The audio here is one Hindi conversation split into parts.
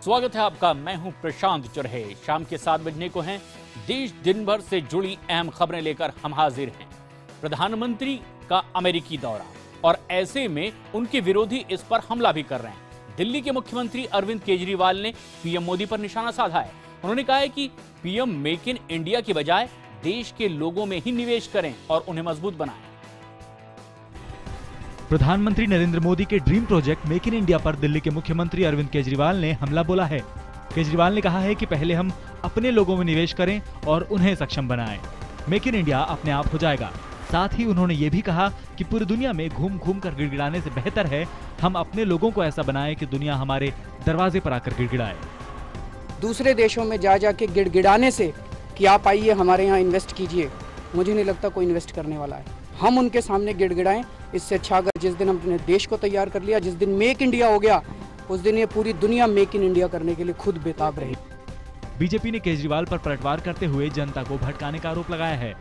स्वागत है आपका। मैं हूं प्रशांत चुरहे। शाम के 7 बजने को हैं। देश दिन भर से जुड़ी अहम खबरें लेकर हम हाजिर हैं। प्रधानमंत्री का अमेरिकी दौरा और ऐसे में उनके विरोधी इस पर हमला भी कर रहे हैं। दिल्ली के मुख्यमंत्री अरविंद केजरीवाल ने पीएम मोदी पर निशाना साधा है। उन्होंने कहा है कि पीएम मेक इन इंडिया की बजाय देश के लोगों में ही निवेश करें और उन्हें मजबूत बनाएं। प्रधानमंत्री नरेंद्र मोदी के dream project make in India पर दिल्ली के मुख्यमंत्री अरविंद केजरीवाल ने हमला बोला है। केजरीवाल ने कहा है कि पहले हम अपने लोगों में निवेश करें और उन्हें सक्षम बनाएं। मेक इन इंडिया अपने आप हो जाएगा। साथ ही उन्होंने ये भी कहा कि पूरी दुनिया में घूम घूम कर गिड़गिड़ाने से बेहतर है हम अपने लोगों को ऐसा बनाएं कि दुनिया हमारे दरवाजे पर आकर गिड़गिड़ाए। दूसरे देशों में जा जाके गिड़गिड़ाने से कि आप आइए हमारे यहाँ इन्वेस्ट कीजिए, मुझे नहीं लगता कोई इन्वेस्ट करने वाला है। हम उनके सामने गिड़गिड़ाएं। इससे अच्छा अगर जिस दिन हमने देश को तैयार कर लिया, जिस दिन मेक इंडिया हो गया, उस दिन ये पूरी दुनिया मेक इन इंडिया करने के लिए खुद बेताब रही। बीजेपी ने केजरीवाल पर पलटवार करते हुए जनता को भटकाने का आरोप लगाया है।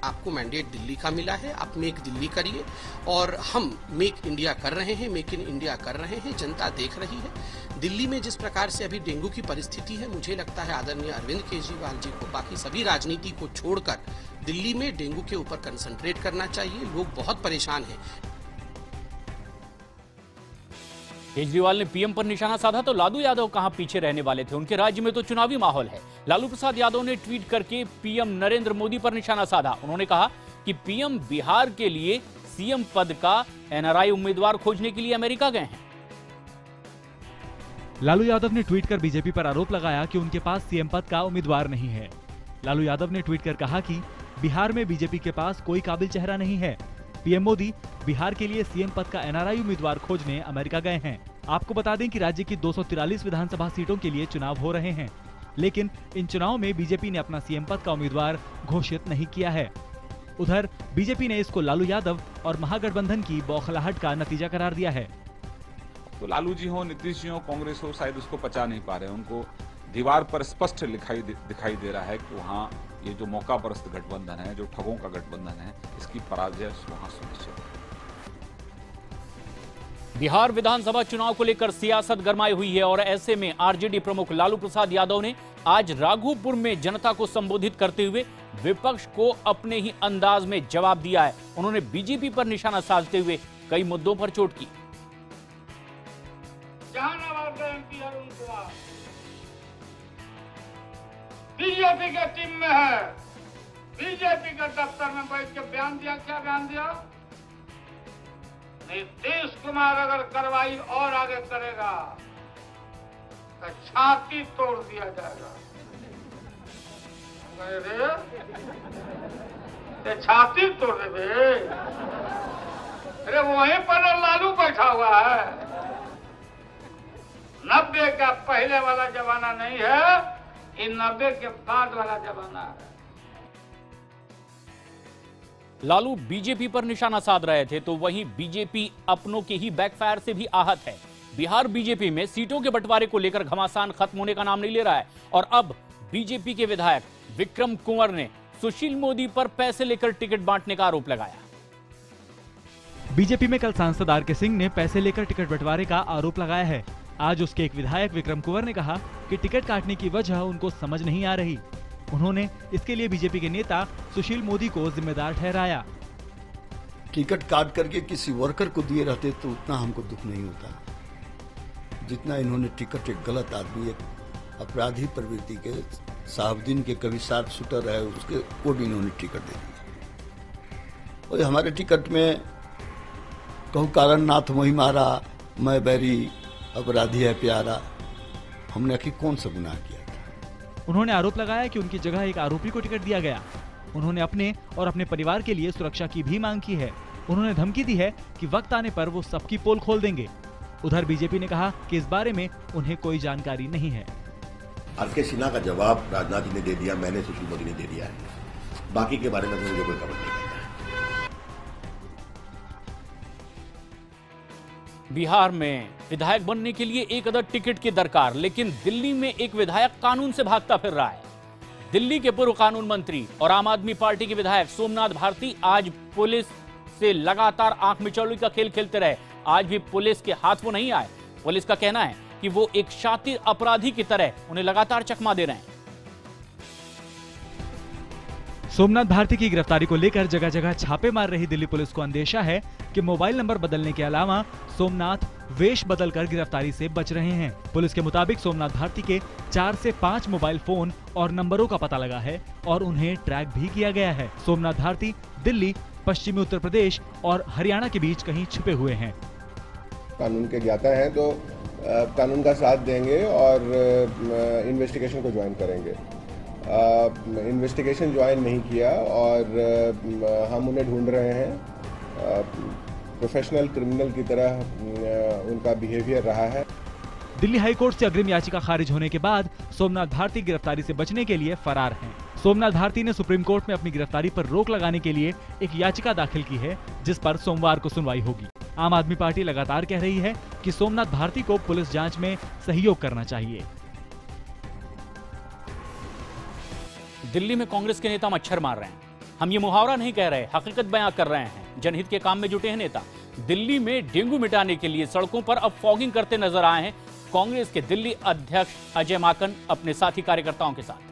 आपको मैंडेट दिल्ली का मिला है, आप मेक दिल्ली करिए और हम मेक इंडिया कर रहे हैं, मेक इन इंडिया कर रहे हैं। जनता देख रही है दिल्ली में जिस प्रकार से अभी डेंगू की परिस्थिति है। मुझे लगता है आदरणीय अरविंद केजरीवाल जी को बाकी सभी राजनीति को छोड़कर दिल्ली में डेंगू के ऊपर कंसंट्रेट करना चाहिए। लोग बहुत परेशान हैं। केजरीवाल ने पीएम पर निशाना साधा तो लालू यादव कहां पीछे रहने वाले थे। उनके राज्य में तो चुनावी माहौल है। लालू प्रसाद यादव ने ट्वीट करके पीएम नरेंद्र मोदी पर निशाना साधा। उन्होंने कहा कि पीएम बिहार के लिए सीएम पद का एनआरआई उम्मीदवार खोजने के लिए अमेरिका गए हैं। लालू यादव ने ट्वीट कर बीजेपी पर आरोप लगाया कि उनके पास सीएम पद का उम्मीदवार नहीं है। लालू यादव ने ट्वीट कर कहा कि बिहार में बीजेपी के पास कोई काबिल चेहरा नहीं है। पीएम मोदी बिहार के लिए सीएम पद का एनआरआई उम्मीदवार खोजने अमेरिका गए हैं। आपको बता दें कि राज्य की 243 विधानसभा सीटों के लिए चुनाव हो रहे हैं, लेकिन इन चुनावों में बीजेपी ने अपना सीएम पद का उम्मीदवार घोषित नहीं किया है। उधर बीजेपी ने इसको लालू यादव और महागठबंधन की बौखलाहट का नतीजा करार दिया है। तो लालू जी हो, नीतीश जी हो, कांग्रेस हो, शायद उसको पचा नहीं पा रहे। उनको दीवार पर स्पष्ट दिखाई दे रहा है कि वहाँ ये जो मौका परस्त गठबंधन है, जो ठगों का गठबंधन है, इसकी पराजय वहाँ सुनिश्चित है। बिहार विधानसभा चुनाव को लेकर सियासत गरमाई हुई है और ऐसे में आरजेडी प्रमुख लालू प्रसाद यादव ने आज राघोपुर में जनता को संबोधित करते हुए विपक्ष को अपने ही अंदाज में जवाब दिया है। उन्होंने बीजेपी पर निशाना साधते हुए कई मुद्दों पर चोट की। बीजेपी के टीम में है, बीजेपी के दफ्तर में बैठ के बयान दिया। क्या बयान दिया? नीतीश कुमार अगर कार्रवाई और आगे करेगा तो छाती तोड़ दिया जाएगा। छाती तोड़ दे। अरे वहीं पर लालू बैठा हुआ है। 90 का पहले वाला जमाना नहीं है, इन 90 के बाद वाला जमाना है। लालू बीजेपी पर निशाना साध रहे थे तो वहीं बीजेपी अपनों के ही बैकफायर से भी आहत है। बिहार बीजेपी में सीटों के बंटवारे को लेकर घमासान खत्म होने का नाम नहीं ले रहा है और अब बीजेपी के विधायक विक्रम कुंवर ने सुशील मोदी पर पैसे लेकर टिकट बांटने का आरोप लगाया। बीजेपी में कल सांसद आर के सिंह ने पैसे लेकर टिकट बंटवारे का आरोप लगाया है। आज उसके एक विधायक विक्रम कुंवर ने कहा कि टिकट काटने की वजह उनको समझ नहीं आ रही। उन्होंने इसके लिए बीजेपी के नेता सुशील मोदी को जिम्मेदार ठहराया। टिकट काट करके किसी वर्कर को दिए रहते तो उतना हमको दुख नहीं होता जितना इन्होंने टिकट एक गलत आदमी, एक अपराधी प्रवृत्ति के साहबदीन के कभी साथ शूटर रहे उसके को भी इन्होंने टिकट दे दिया। और हमारे टिकट में कहूँ कारण नाथ वही मारा, मैं बैरी अपराधी है प्यारा, हमने आखिर कौन सा गुनाह किया? उन्होंने आरोप लगाया कि उनकी जगह एक आरोपी को टिकट दिया गया। उन्होंने अपने और अपने परिवार के लिए सुरक्षा की भी मांग की है। उन्होंने धमकी दी है कि वक्त आने पर वो सबकी पोल खोल देंगे। उधर बीजेपी ने कहा कि इस बारे में उन्हें कोई जानकारी नहीं है। आर.के. सिन्हा का जवाब राजनाथ जी ने दे दिया, मैंने सुशील मोदी ने दे दिया है। बाकी के बारे में मुझे कोई खबर नहीं है। बिहार में विधायक बनने के लिए एक अदद टिकट की दरकार, लेकिन दिल्ली में एक विधायक कानून से भागता फिर रहा है। दिल्ली के पूर्व कानून मंत्री और आम आदमी पार्टी के विधायक सोमनाथ भारती आज पुलिस से लगातार आंख मिचौली का खेल खेलते रहे। आज भी पुलिस के हाथ वो नहीं आए। पुलिस का कहना है कि वो एक शातिर अपराधी की तरह उन्हें लगातार चकमा दे रहे हैं। सोमनाथ भारती की गिरफ्तारी को लेकर जगह जगह छापे मार रही दिल्ली पुलिस को अंदेशा है कि मोबाइल नंबर बदलने के अलावा सोमनाथ वेश बदलकर गिरफ्तारी से बच रहे हैं। पुलिस के मुताबिक सोमनाथ भारती के 4 से 5 मोबाइल फोन और नंबरों का पता लगा है और उन्हें ट्रैक भी किया गया है। सोमनाथ भारती दिल्ली, पश्चिमी उत्तर प्रदेश और हरियाणा के बीच कहीं छुपे हुए हैं। कानून के ज्ञाता हैं तो कानून का साथ देंगे और इन्वेस्टिगेशन को ज्वाइन करेंगे। इन्वेस्टिगेशन ज्वाइन नहीं किया और हम उन्हें ढूंढ रहे हैं। प्रोफेशनल क्रिमिनल की तरह उनका बिहेवियर रहा है। दिल्ली हाईकोर्ट से अग्रिम याचिका खारिज होने के बाद सोमनाथ भारती गिरफ्तारी से बचने के लिए फरार हैं। सोमनाथ भारती ने सुप्रीम कोर्ट में अपनी गिरफ्तारी पर रोक लगाने के लिए एक याचिका दाखिल की है, जिस पर सोमवार को सुनवाई होगी। आम आदमी पार्टी लगातार कह रही है कि सोमनाथ भारती को पुलिस जांच में सहयोग करना चाहिए। दिल्ली में कांग्रेस के नेता मच्छर मार रहे हैं। हम ये मुहावरा नहीं कह रहे, हकीकत बयां कर रहे हैं। जनहित के काम में जुटे हैं नेता। दिल्ली में डेंगू मिटाने के लिए सड़कों पर अब फॉगिंग करते नजर आए हैं कांग्रेस के दिल्ली अध्यक्ष अजय माकन अपने साथी कार्यकर्ताओं के साथ।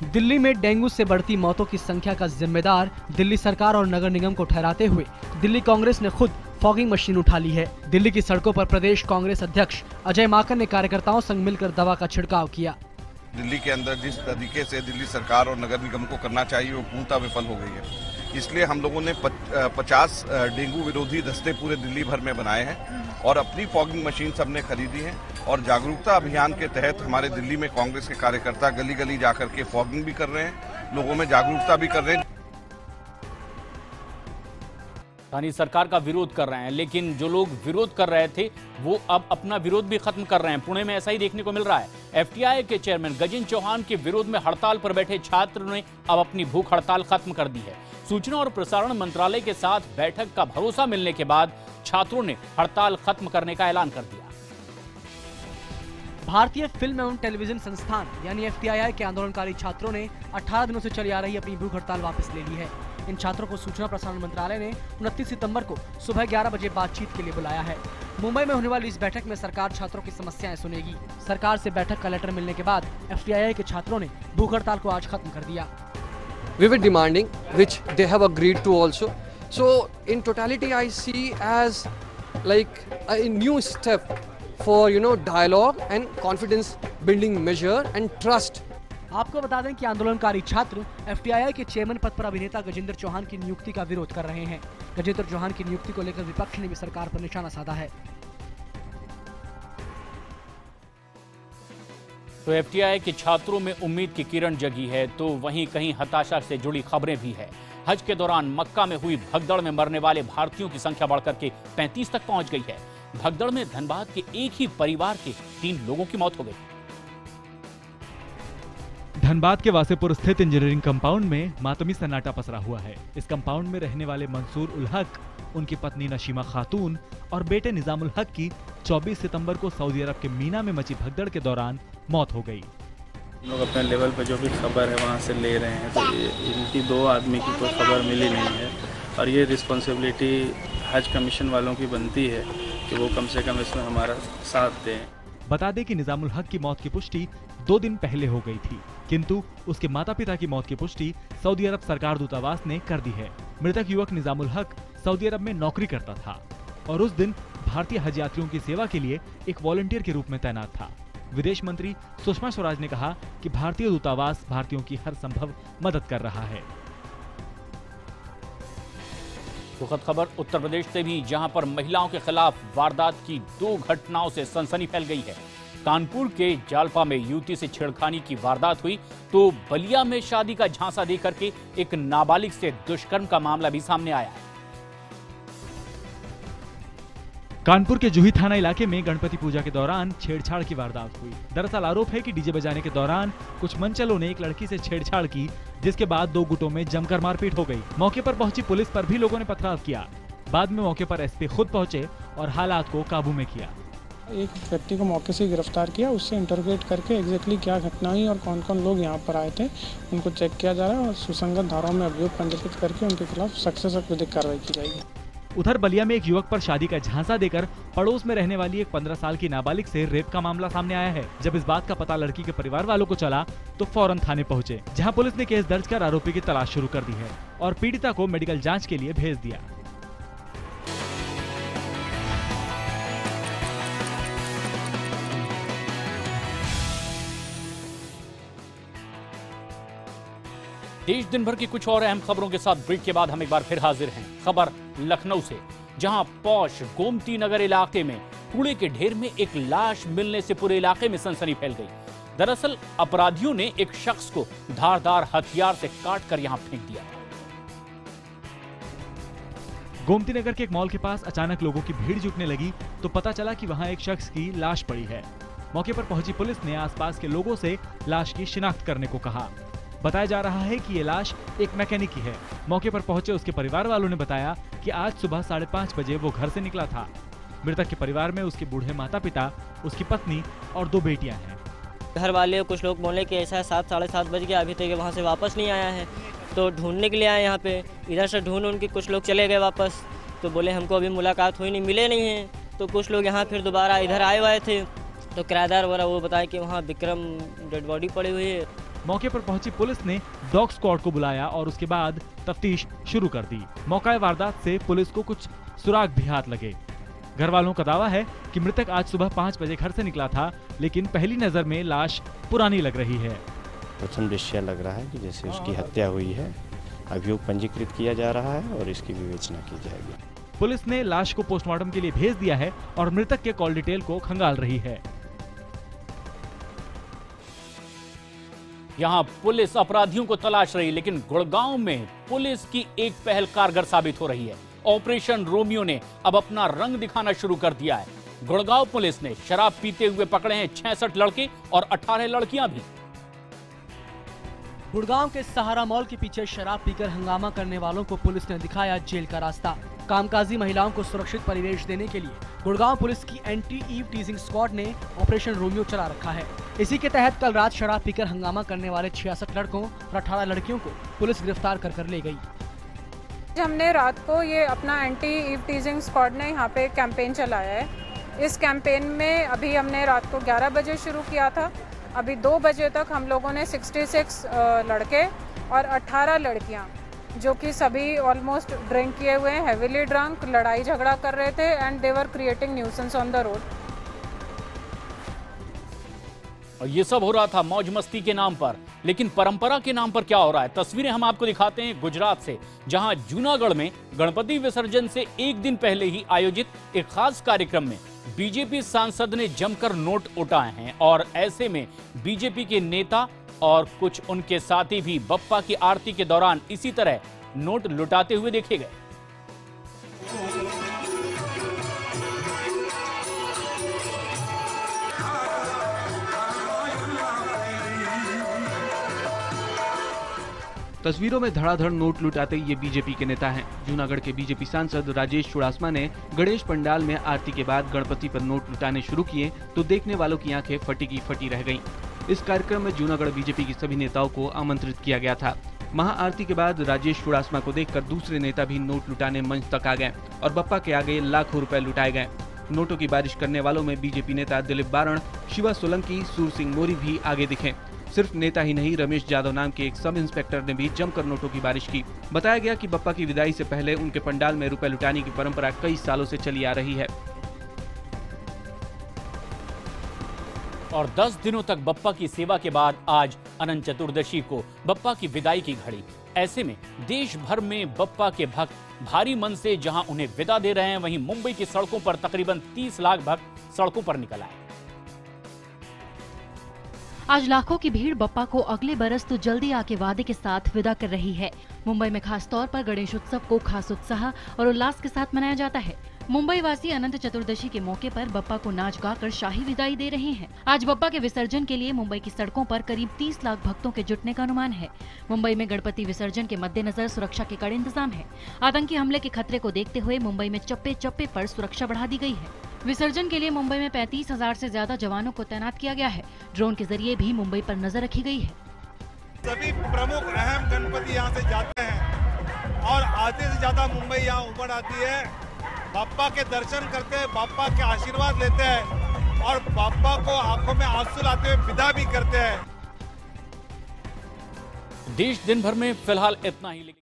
दिल्ली में डेंगू से बढ़ती मौतों की संख्या का जिम्मेदार दिल्ली सरकार और नगर निगम को ठहराते हुए दिल्ली कांग्रेस ने खुद फॉगिंग मशीन उठा ली है। दिल्ली की सड़कों पर प्रदेश कांग्रेस अध्यक्ष अजय माकन ने कार्यकर्ताओं संग मिलकर दवा का छिड़काव किया। दिल्ली के अंदर जिस तरीके से दिल्ली सरकार और नगर निगम को करना चाहिए वो पूर्णतः विफल हो गई है। इसलिए हम लोगों ने 50 डेंगू विरोधी दस्ते पूरे दिल्ली भर में बनाए हैं और अपनी फॉगिंग मशीन सबने खरीदी है और जागरूकता अभियान के तहत हमारे दिल्ली में कांग्रेस के कार्यकर्ता गली गली जाकर के फॉगिंग भी कर रहे हैं, लोगों में जागरूकता भी कर रहे हैं। स्थानीय सरकार का विरोध कर रहे हैं, लेकिन जो लोग विरोध कर रहे थे वो अब अपना विरोध भी खत्म कर रहे हैं। पुणे में ऐसा ही देखने को मिल रहा है। एफटीआई के चेयरमैन गजेंद्र चौहान के विरोध में हड़ताल पर बैठे छात्र ने अब अपनी भूख हड़ताल खत्म कर दी है। सूचना और प्रसारण मंत्रालय के साथ बैठक का भरोसा मिलने के बाद छात्रों ने हड़ताल खत्म करने का ऐलान कर दिया। भारतीय फिल्म एवं टेलीविजन संस्थान यानी एफटीआई के आंदोलनकारी छात्रों ने 18 दिनों से चली आ रही अपनी भूख हड़ताल वापस ले ली है। इन छात्रों को सूचना प्रसारण मंत्रालय ने 29 सितंबर को सुबह 11 बजे बातचीत के लिए बुलाया है। मुंबई में होने वाली इस बैठक में सरकार छात्रों की समस्याएं सुनेगी। सरकार से बैठक का लेटर मिलने के बाद एफटीआई के छात्रों ने भूख हड़ताल को आज खत्म कर दिया। We were demanding, which they have agreed to also. So in totality, I see as like a new step for dialogue and confidence building measure and trust. आपको बता दें कि आंदोलनकारी छात्र एफटीआई के चेयरमैन पद पर अभिनेता गजेंद्र चौहान की नियुक्ति का विरोध कर रहे हैं। गजेंद्र चौहान की नियुक्ति को लेकर विपक्ष ने भी सरकार पर निशाना साधा है। तो एफटीआई के छात्रों में उम्मीद की किरण जगी है, तो वहीं कहीं हताशा से जुड़ी खबरें भी है। हज के दौरान मक्का में हुई भगदड़ में मरने वाले भारतीयों की संख्या बढ़कर के 35 तक पहुंच गई है। भगदड़ में धनबाद के एक ही परिवार के 3 लोगों की मौत हो गई। धनबाद के वासेपुर स्थित इंजीनियरिंग कंपाउंड में मातमी सन्नाटा पसरा हुआ है। इस कंपाउंड में रहने वाले मंसूर उल हक, उनकी पत्नी नशीमा खातून और बेटे निजामुल हक की 24 सितंबर को सऊदी अरब के मीना में मची भगदड़ के दौरान मौत हो गई। लोग अपने लेवल पर जो भी खबर है वहाँ से ले रहे हैं, तो इनकी 2 आदमी की कोई खबर मिली नहीं है और ये रिस्पॉन्सिबिलिटी हज कमीशन वालों की बनती है कि वो कम से कम इसमें हमारा साथ दें। बता दें कि निजामुल हक की मौत की पुष्टि 2 दिन पहले हो गई थी, किंतु उसके माता पिता की मौत की पुष्टि सऊदी अरब सरकार दूतावास ने कर दी है। मृतक युवक निजामुल हक सऊदी अरब में नौकरी करता था और उस दिन भारतीय हज यात्रियों की सेवा के लिए एक वॉलंटियर के रूप में तैनात था। विदेश मंत्री सुषमा स्वराज ने कहा कि भारतीय दूतावास भारतीयों की हर संभव मदद कर रहा है। दुखद खबर उत्तर प्रदेश से भी, जहां पर महिलाओं के खिलाफ वारदात की 2 घटनाओं से सनसनी फैल गई है। कानपुर के जालपा में युवती से छेड़खानी की वारदात हुई, तो बलिया में शादी का झांसा देकर के एक नाबालिग से दुष्कर्म का मामला भी सामने आया है। कानपुर के जूही थाना इलाके में गणपति पूजा के दौरान छेड़छाड़ की वारदात हुई। दरअसल आरोप है कि डीजे बजाने के दौरान कुछ मनचलों ने एक लड़की से छेड़छाड़ की, जिसके बाद 2 गुटों में जमकर मारपीट हो गई। मौके पर पहुंची पुलिस पर भी लोगों ने पथराव किया। बाद में मौके पर एसपी खुद पहुंचे और हालात को काबू में किया। एक व्यक्ति को मौके से गिरफ्तार किया, उससे इंटरोगेट करके एग्जैक्टली क्या घटना हुई और कौन कौन लोग यहाँ पर आए थे उनको चेक किया जा रहा है और सुसंगत धाराओं में अभियोग पंजीकृत करके उनके खिलाफ सख्त से सख्त विधिक कार्रवाई की जाएगी। उधर बलिया में एक युवक पर शादी का झांसा देकर पड़ोस में रहने वाली एक 15 साल की नाबालिग से रेप का मामला सामने आया है। जब इस बात का पता लड़की के परिवार वालों को चला तो फौरन थाने पहुंचे, जहां पुलिस ने केस दर्ज कर आरोपी की तलाश शुरू कर दी है और पीड़िता को मेडिकल जांच के लिए भेज दिया। देश दिन भर की कुछ और अहम खबरों के साथ ब्रेक के बाद हम एक बार फिर हाजिर हैं। खबर लखनऊ से, जहां पौष गोमती नगर इलाके में कूड़े के ढेर में एक लाश मिलने से पूरे इलाके में सनसनी फैल गई। दरअसल अपराधियों ने एक शख्स को धारदार हथियार से काटकर यहां फेंक दिया। गोमती नगर के एक मॉल के पास अचानक लोगों की भीड़ जुटने लगी तो पता चला कि वहां एक शख्स की लाश पड़ी है। मौके पर पहुंची पुलिस ने आसपास के लोगों से लाश की शिनाख्त करने को कहा। बताया जा रहा है कि ये लाश एक मैकेनिक की है। मौके पर पहुंचे उसके परिवार वालों ने बताया कि आज सुबह 5:30 बजे वो घर से निकला था। मृतक के परिवार में उसके बूढ़े माता पिता, उसकी पत्नी और 2 बेटियां हैं। घर वाले कुछ लोग बोले कि ऐसा 7 साढ़े 7 बज गया, अभी तक वहाँ से वापस नहीं आया है, तो ढूंढने के लिए आए यहाँ पे। इधर से ढूंढ उनके कुछ लोग चले गए वापस, तो बोले हमको अभी मुलाकात हुई नहीं, मिले नहीं है। तो कुछ लोग यहाँ फिर दोबारा इधर आए हुए थे, तो किराएदार वगैरह वो बताया कि वहाँ विक्रम डेड बॉडी पड़ी हुई है। मौके पर पहुंची पुलिस ने डॉग स्क्वाड को बुलाया और उसके बाद तफ्तीश शुरू कर दी। मौका वारदात से पुलिस को कुछ सुराग भी हाथ लगे। घर वालों का दावा है कि मृतक आज सुबह 5 बजे घर से निकला था, लेकिन पहली नजर में लाश पुरानी लग रही है। प्रथम दृष्टया लग रहा है कि जैसे उसकी हत्या हुई है। अभियोग पंजीकृत किया जा रहा है और इसकी विवेचना की जाएगी। पुलिस ने लाश को पोस्टमार्टम के लिए भेज दिया है और मृतक के कॉल डिटेल को खंगाल रही है। यहां पुलिस अपराधियों को तलाश रही, लेकिन गुड़गांव में पुलिस की एक पहल कारगर साबित हो रही है। ऑपरेशन रोमियो ने अब अपना रंग दिखाना शुरू कर दिया है। गुड़गांव पुलिस ने शराब पीते हुए पकड़े हैं 66 लड़के और 18 लड़कियां भी। गुड़गांव के सहारा मॉल के पीछे शराब पीकर हंगामा करने वालों को पुलिस ने दिखाया जेल का रास्ता। कामकाजी महिलाओं को सुरक्षित परिवेश देने के लिए गुड़गांव पुलिस की एंटी ईव टीजिंग स्क्वाड ने ऑपरेशन रोमियो चला रखा है। इसी के तहत कल रात शराब पीकर हंगामा करने वाले 66 लड़कों और 18 लड़कियों को पुलिस गिरफ्तार कर ले गई। हमने रात को ये अपना एंटी ईव टीजिंग स्क्वाड ने यहाँ पे कैंपेन चलाया है। इस कैंपेन में अभी हमने रात को 11 बजे शुरू किया था। अभी 2 बजे तक हम लोगों ने 66 लड़के और 18 लड़कियाँ, जो कि सभी ऑलमोस्ट ड्रिंक किए हुए हैं, हेवीली ड्रंक, लड़ाई झगड़ा कर रहे थे and they were creating nuisance on the road. और ये सब हो रहा था मौज मस्ती के नाम पर, लेकिन परंपरा के नाम पर क्या हो रहा है? तस्वीरें हम आपको दिखाते हैं गुजरात से, जहां जूनागढ़ में गणपति विसर्जन से एक दिन पहले ही आयोजित एक खास कार्यक्रम में बीजेपी सांसद ने जमकर नोट उठाए हैं और ऐसे में बीजेपी के नेता और कुछ उनके साथी भी बप्पा की आरती के दौरान इसी तरह नोट लुटाते हुए देखे गए। तस्वीरों में धड़ाधड़ नोट लुटाते ये बीजेपी के नेता हैं। जूनागढ़ के बीजेपी सांसद राजेश चुड़ासमा ने गणेश पंडाल में आरती के बाद गणपति पर नोट लुटाने शुरू किए तो देखने वालों की आंखें फटी की फटी रह गईं। इस कार्यक्रम में जूनागढ़ बीजेपी की सभी नेताओं को आमंत्रित किया गया था। महाआरती के बाद राजेश चुड़ासमा को देखकर दूसरे नेता भी नोट लुटाने मंच तक आ गए और बप्पा के आगे लाखों रुपए लुटाए गए। नोटों की बारिश करने वालों में बीजेपी नेता दिलीप बारण, शिवा सोलंकी, सूर सिंह मोरी भी आगे दिखे। सिर्फ नेता ही नहीं, रमेश यादव नाम के एक सब इंस्पेक्टर ने भी जमकर नोटों की बारिश की। बताया गया कि बप्पा की विदाई से पहले उनके पंडाल में रुपए लुटाने की परंपरा कई सालों से चली आ रही है और 10 दिनों तक बप्पा की सेवा के बाद आज अनंत चतुर्दशी को बप्पा की विदाई की घड़ी। ऐसे में देश भर में बप्पा के भक्त भारी मन से जहां उन्हें विदा दे रहे हैं, वहीं मुंबई की सड़कों पर तकरीबन 30 लाख भक्त सड़कों पर निकल आए। आज लाखों की भीड़ बप्पा को अगले बरस तो जल्दी आके वादे के साथ विदा कर रही है। मुंबई में खास तौर पर गणेश उत्सव को खास उत्साह और उल्लास के साथ मनाया जाता है। मुंबई वासी अनंत चतुर्दशी के मौके पर बप्पा को नाच गाकर शाही विदाई दे रहे हैं। आज बप्पा के विसर्जन के लिए मुंबई की सड़कों पर करीब 30 लाख भक्तों के जुटने का अनुमान है। मुंबई में गणपति विसर्जन के मद्देनजर सुरक्षा के कड़े इंतजाम है। आतंकी हमले के खतरे को देखते हुए मुंबई में चप्पे चप्पे पर सुरक्षा बढ़ा दी गई है। विसर्जन के लिए मुंबई में 35,000 से ज्यादा जवानों को तैनात किया गया है। ड्रोन के जरिए भी मुंबई पर नजर रखी गई है। सभी प्रमुख अहम गणपति यहाँ से जाते हैं और आधे से ज्यादा मुंबई यहाँ उमड़ आती है। बाप्पा के दर्शन करते हैं, बाप्पा के आशीर्वाद लेते हैं और बाप्पा को आंखों में आंसू लाते हुए विदा भी करते हैं। देश दिन भर में फिलहाल इतना ही।